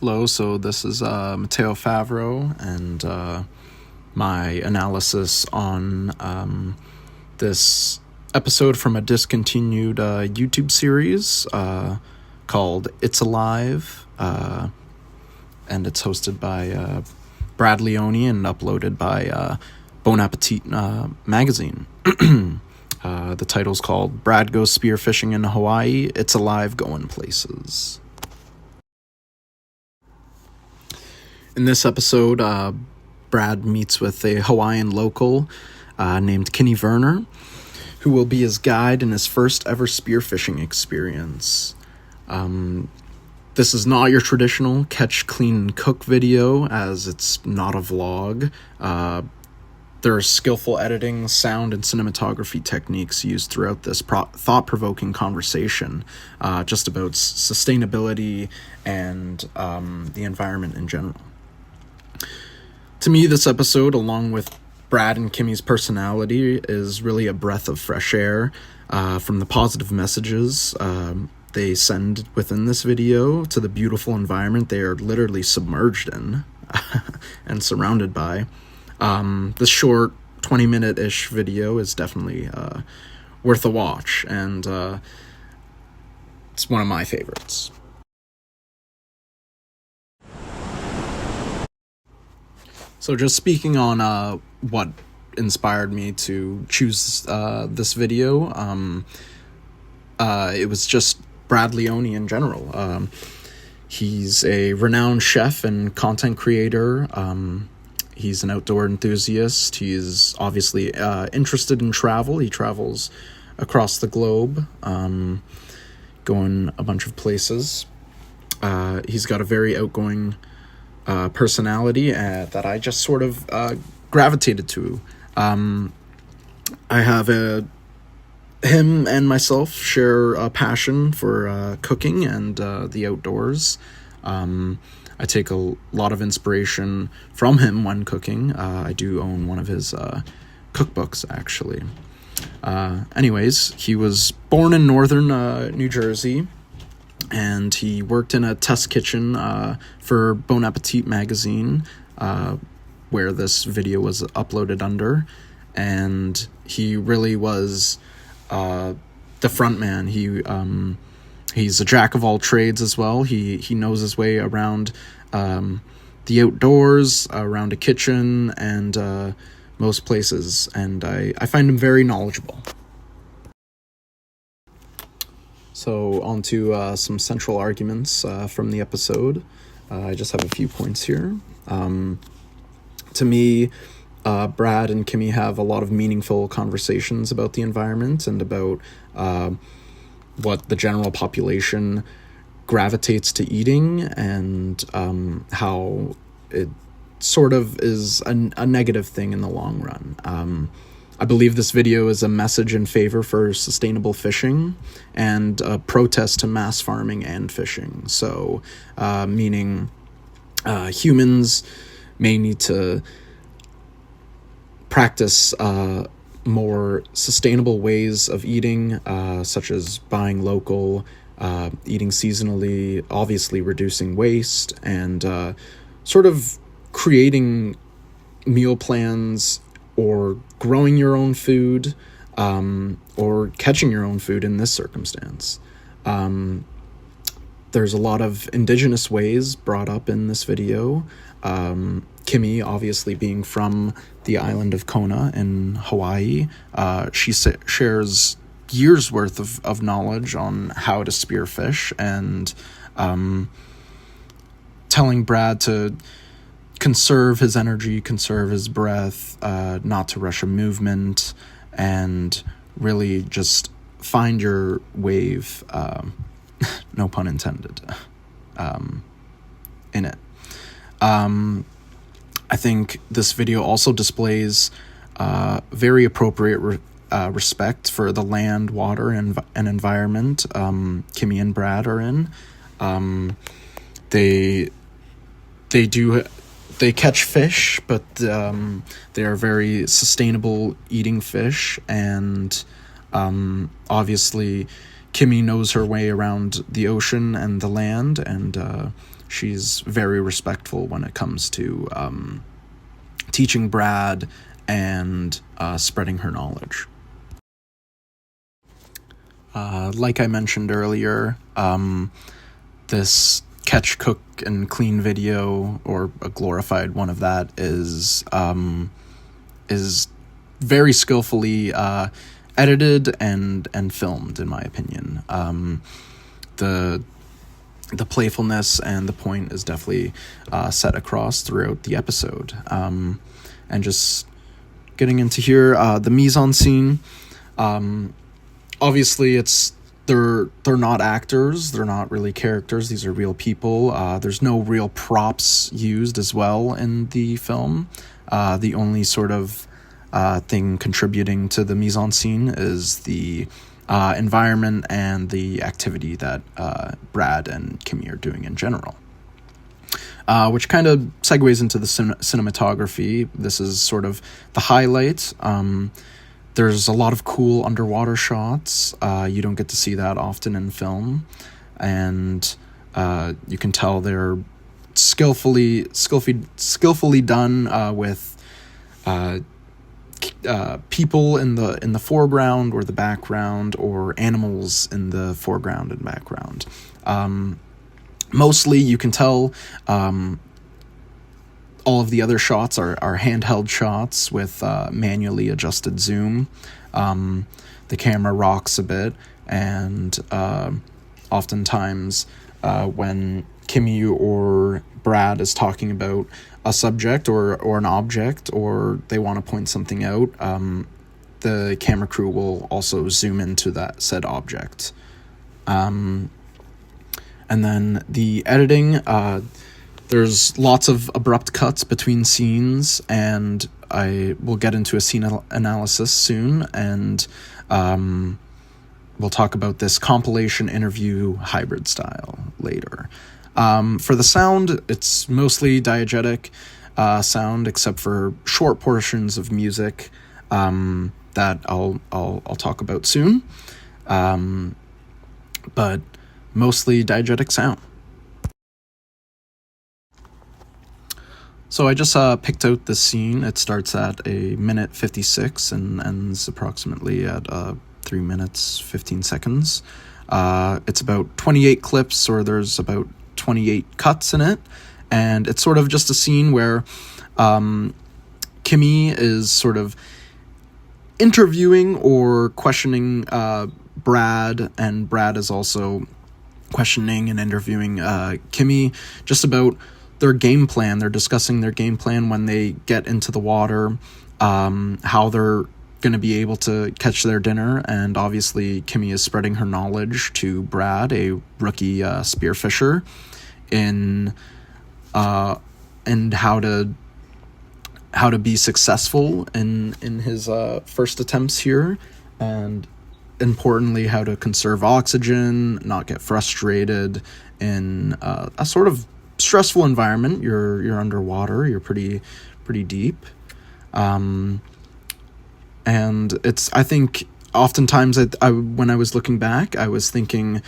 Hello, so this is Matteo Favreau and my analysis on this episode from a discontinued YouTube series called It's Alive, and it's hosted by Brad Leone and uploaded by Bon Appetit magazine. The title's called Brad Goes Spearfishing in Hawaii, It's Alive, Going Places. In this episode, Brad meets with a Hawaiian local named Kenny Werner, who will be his guide in his first ever spearfishing experience. This is not your traditional catch, clean, and cook video, as it's not a vlog. There are skillful editing, sound, and cinematography techniques used throughout this thought-provoking conversation, just about sustainability and the environment in general. To me, this episode, along with Brad and Kimmy's personality, is really a breath of fresh air from the positive messages they send within this video to the beautiful environment they are literally submerged in and surrounded by. This short 20-minute-ish video is definitely worth a watch, and it's one of my favorites. So just speaking on what inspired me to choose this video, it was just Brad Leone in general. He's a renowned chef and content creator. He's an outdoor enthusiast. He's obviously interested in travel. He travels across the globe, going a bunch of places. He's got a very outgoing personality that I just sort of gravitated to. I have him and myself share a passion for cooking and the outdoors. I take a lot of inspiration from him when cooking. I do own one of his cookbooks, actually. Anyways, he was born in northern New Jersey, and he worked in a test kitchen for Bon Appetit magazine, where this video was uploaded under, and he really was the front man. He's a jack of all trades as well. He knows his way around the outdoors, around a kitchen, and most places, and I find him very knowledgeable. So on to some central arguments from the episode. I just have a few points here. To me, Brad and Kimmy have a lot of meaningful conversations about the environment and about what the general population gravitates to eating, and how it sort of is a negative thing in the long run. I believe this video is a message in favor for sustainable fishing and a protest to mass farming and fishing. So, meaning humans may need to practice more sustainable ways of eating, such as buying local, eating seasonally, obviously reducing waste, and sort of creating meal plans or growing your own food, or catching your own food in this circumstance. There's a lot of indigenous ways brought up in this video. Kimmy, obviously being from the island of Kona in Hawaii, she shares years worth of knowledge on how to spearfish, and telling Brad to conserve his energy, conserve his breath, not to rush a movement, and really just find your wave, no pun intended, in it. I think this video also displays very appropriate respect for the land, water, and environment Kimmy and Brad are in. They catch fish, but they are very sustainable eating fish, and obviously Kimmy knows her way around the ocean and the land, and she's very respectful when it comes to teaching Brad and spreading her knowledge. Like I mentioned earlier, this catch, cook, and clean video, or a glorified one of that, is very skillfully edited and filmed, in my opinion. The playfulness and the point is definitely set across throughout the episode. And just getting into here, the mise-en-scene. Obviously, they're not actors. They're not really characters. These are real people. There's no real props used as well in the film. The only sort of thing contributing to the mise-en-scene is the environment and the activity that Brad and Kimmy are doing in general. Which kind of segues into the cinematography. This is sort of the highlight. There's a lot of cool underwater shots. You don't get to see that often in film. And you can tell they're skillfully done with people in the foreground or the background, or animals in the foreground and background. Mostly you can tell all of the other shots are handheld shots with manually adjusted zoom. The camera rocks a bit, and oftentimes when Kimmy or Brad is talking about a subject or an object, or they want to point something out, the camera crew will also zoom into that said object. And then the editing, there's lots of abrupt cuts between scenes, and I will get into a scene analysis soon, and we'll talk about this compilation interview hybrid style later. For the sound, it's mostly diegetic sound, except for short portions of music that I'll talk about soon. But mostly diegetic sound. So I just picked out this scene. It starts at a minute 56 and ends approximately at 3 minutes 15 seconds. It's about 28 clips, or there's about 28 cuts in it, and it's sort of just a scene where Kimmy is sort of interviewing or questioning Brad, and Brad is also questioning and interviewing Kimmy just about their game plan. They're discussing their game plan when they get into the water, how they're going to be able to catch their dinner, and obviously Kimmy is spreading her knowledge to Brad, a rookie spearfisher, in how to be successful in his first attempts here, and importantly how to conserve oxygen, not get frustrated in a sort of stressful environment. You're underwater, you're pretty deep, and it's, I think oftentimes I when I was looking back, I was thinking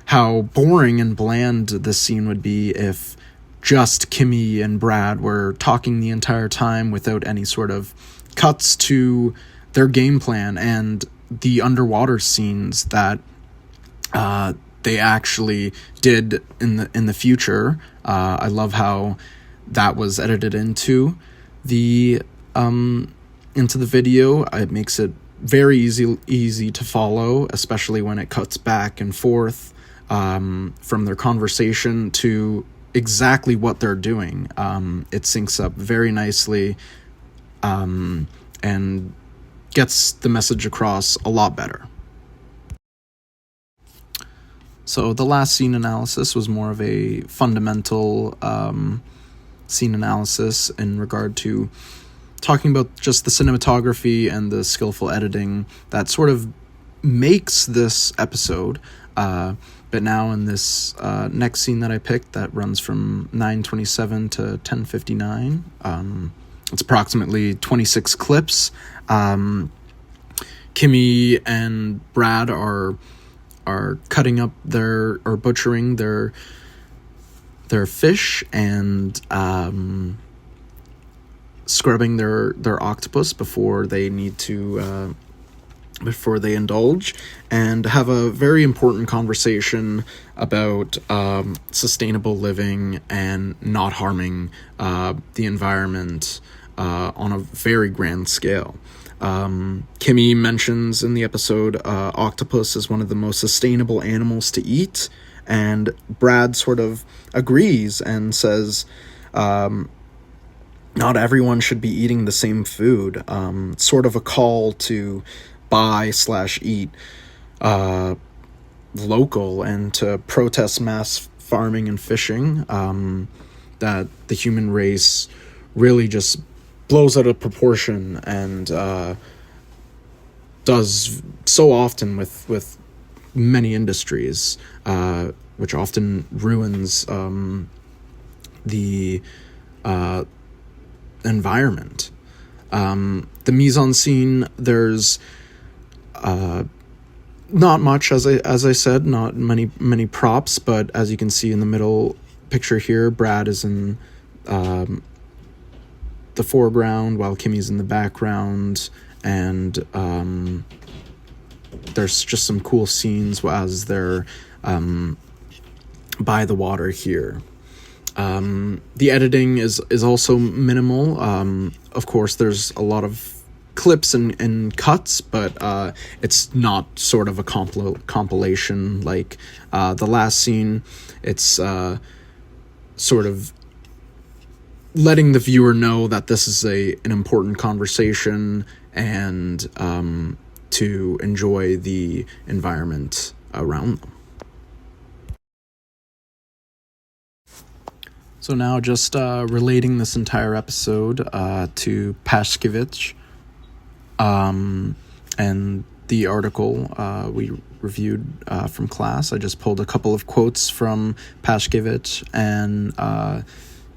how boring and bland this scene would be if just Kimmy and Brad were talking the entire time without any sort of cuts to their game plan and the underwater scenes that they actually did in the future. I love how that was edited into the video. It makes it very easy to follow, especially when it cuts back and forth from their conversation to exactly what they're doing. It syncs up very nicely and gets the message across a lot better. So the last scene analysis was more of a fundamental scene analysis in regard to talking about just the cinematography and the skillful editing that sort of makes this episode. But now in this next scene that I picked, that runs from 9:27 to 10:59, it's approximately 26 clips. Kimmy and Brad are cutting up or butchering their their fish and scrubbing their octopus before they need to before they indulge, and have a very important conversation about sustainable living and not harming the environment on a very grand scale. Kimmy mentions in the episode octopus is one of the most sustainable animals to eat, and Brad sort of agrees and says not everyone should be eating the same food. Sort of a call to buy/eat local and to protest mass farming and fishing that the human race really just blows out of proportion and does so often with many industries, which often ruins the environment. The mise-en-scene, there's not much, as I said, not many props, but as you can see in the middle picture here, Brad is in the foreground while Kimmy's in the background, and there's just some cool scenes as they're by the water here. The editing is also minimal. Of course, there's a lot of clips and cuts, but it's not sort of a compilation like the last scene. It's sort of letting the viewer know that this is an important conversation and to enjoy the environment around them. So now just relating this entire episode to Pashkevich and the article we reviewed from class. I just pulled a couple of quotes from Pashkevich and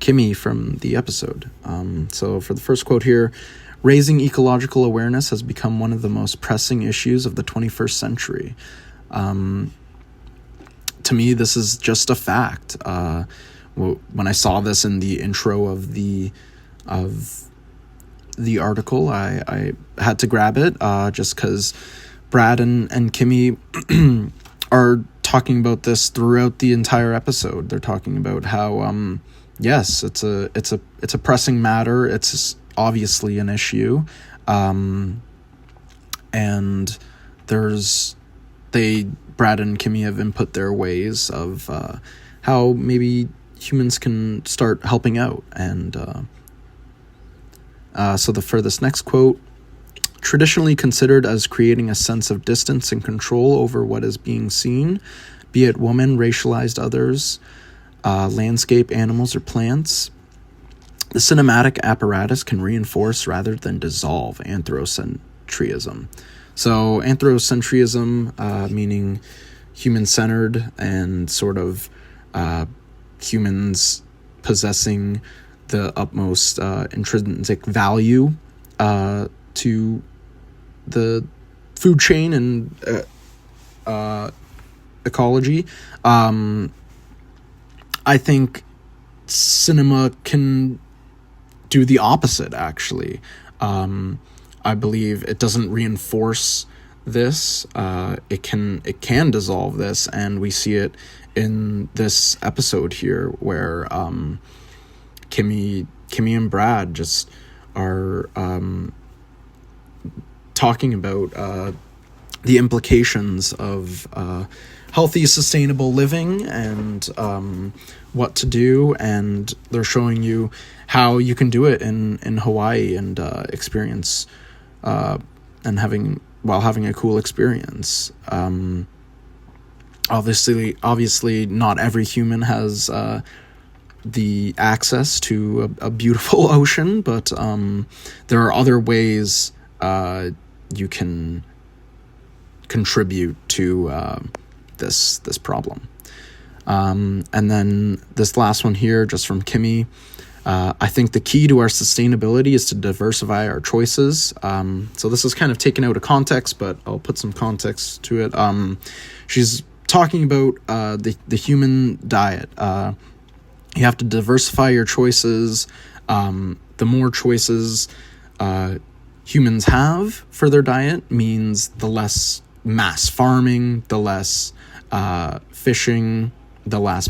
Kimmy from the episode. So for the first quote here, raising ecological awareness has become one of the most pressing issues of the 21st century. To me, this is just a fact. When I saw this in the intro of the article, I had to grab it just because Brad and Kimmy are talking about this throughout the entire episode. They're talking about how yes, it's a pressing matter. It's obviously an issue, and Brad and Kimmy have input their ways of how maybe humans can start helping out. And so for this next quote, traditionally considered as creating a sense of distance and control over what is being seen, be it women, racialized others, landscape, animals, or plants, the cinematic apparatus can reinforce rather than dissolve anthropocentrism. So anthropocentrism, meaning human-centered and sort of humans possessing the utmost intrinsic value to the food chain and ecology. I think cinema can do the opposite, actually. I believe it doesn't reinforce this. It can dissolve this, and we see it in this episode here where Kimmy and Brad just are talking about the implications of healthy, sustainable living and what to do, and they're showing you how you can do it in Hawaii and experience and having a cool experience. Obviously, not every human has the access to a beautiful ocean, but there are other ways you can contribute to this problem. And then this last one here, just from Kimmy, I think the key to our sustainability is to diversify our choices. So this is kind of taken out of context, but I'll put some context to it. She's talking about the human diet. You have to diversify your choices. The more choices humans have for their diet means the less mass farming, the less fishing, the less